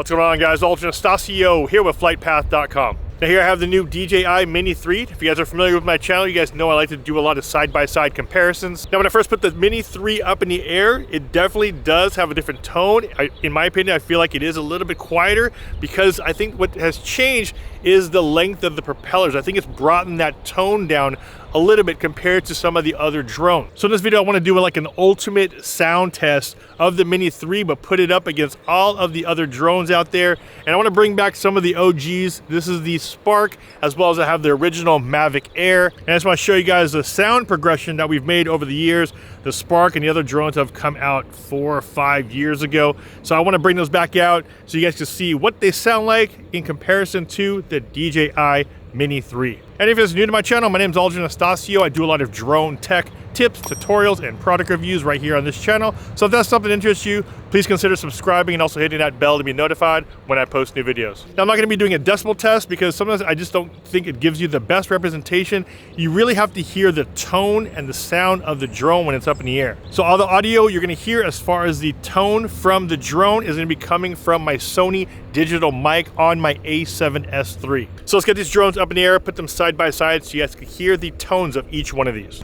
What's going on, guys? Anastasio here with FlytPath.com. Now here I have the new DJI Mini 3. If you guys are familiar with my channel, you guys know I like to do a lot of side-by-side comparisons. Now when I first put the Mini 3 up in the air, it definitely does have a different tone. In my opinion, I feel like it is a little bit quieter because I think what has changed is the length of the propellers. I think it's brought that tone down a little bit compared to some of the other drones. So in this video, I want to do like an ultimate sound test of the Mini 3, but put it up against all of the other drones out there. And I want to bring back some of the OGs. This is the Spark, as well as I have the original MAVIC Air. And I just want to show you guys the sound progression that we've made over the years. The Spark and the other drones have come out 4 or 5 years ago. So I want to bring those back out so you guys can see what they sound like in comparison to the DJI Mini 3. And if you're new to my channel, my name is Anastasio. I do a lot of drone tech tips, tutorials, and product reviews right here on this channel. So if that's something that interests you, please consider subscribing and also hitting that bell to be notified when I post new videos. Now I'm not going to be doing a decibel test because sometimes I just don't think it gives you the best representation. You really have to hear the tone and the sound of the drone when it's up in the air. So all the audio you're going to hear as far as the tone from the drone is going to be coming from my Sony digital mic on my A7S III. So let's get these drones up in the air, put them side by side so you guys can hear the tones of each one of these.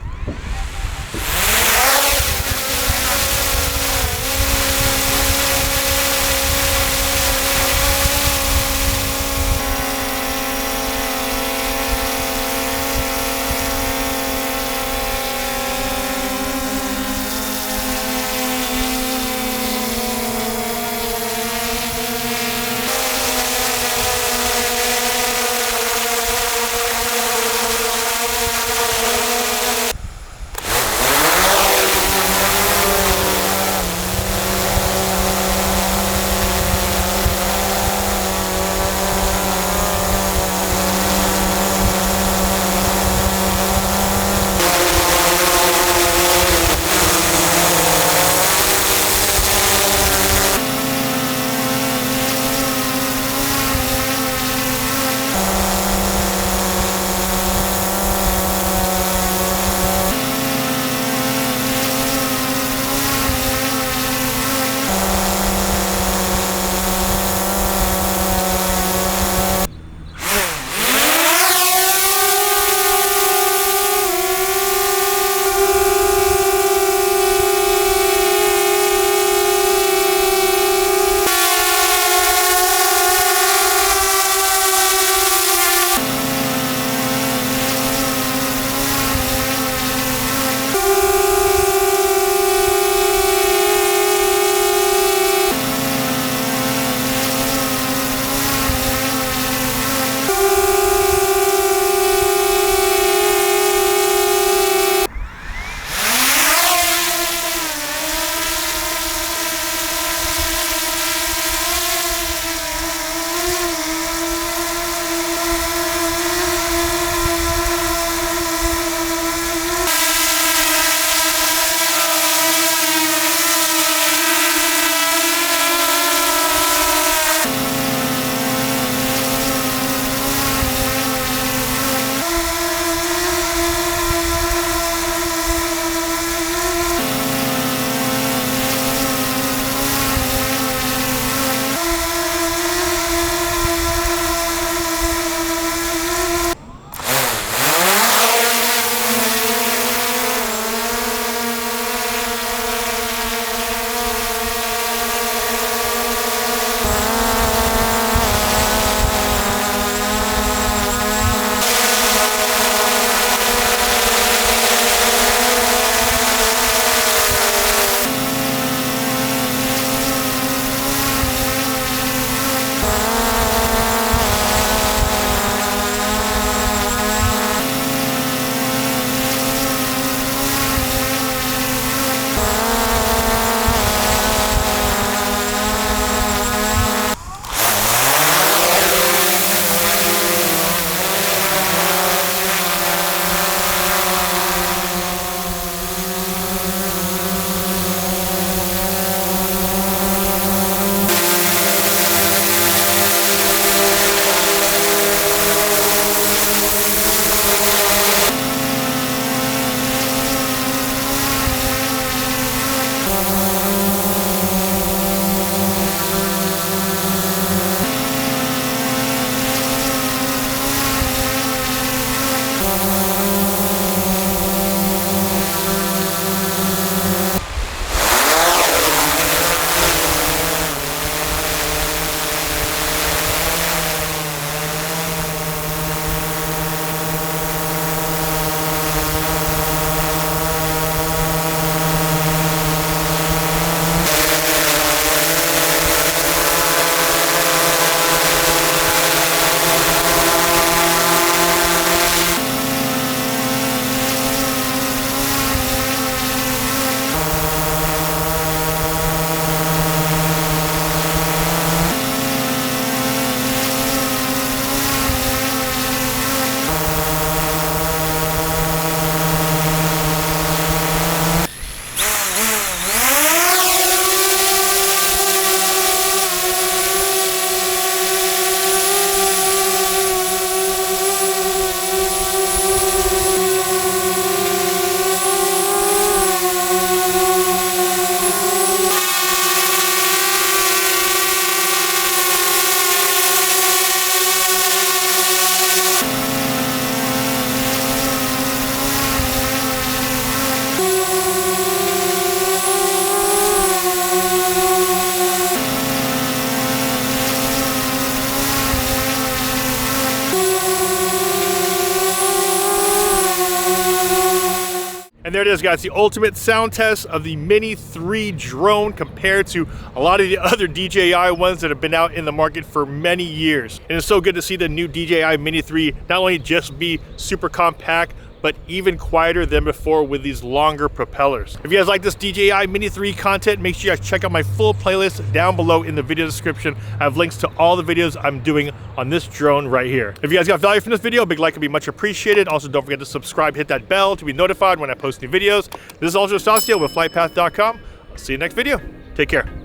And there it is, guys, the ultimate sound test of the Mini 3 drone compared to a lot of the other DJI ones that have been out in the market for many years. And it's so good to see the new DJI Mini 3 not only just be super compact, but even quieter than before with these longer propellers. If you guys like this DJI Mini 3 content, make sure you guys check out my full playlist down below in the video description. I have links to all the videos I'm doing on this drone right here. If you guys got value from this video, a big like would be much appreciated. Also, don't forget to subscribe, hit that bell to be notified when I post new videos. This is also Stasio with FlytPath.com. I'll see you next video. Take care.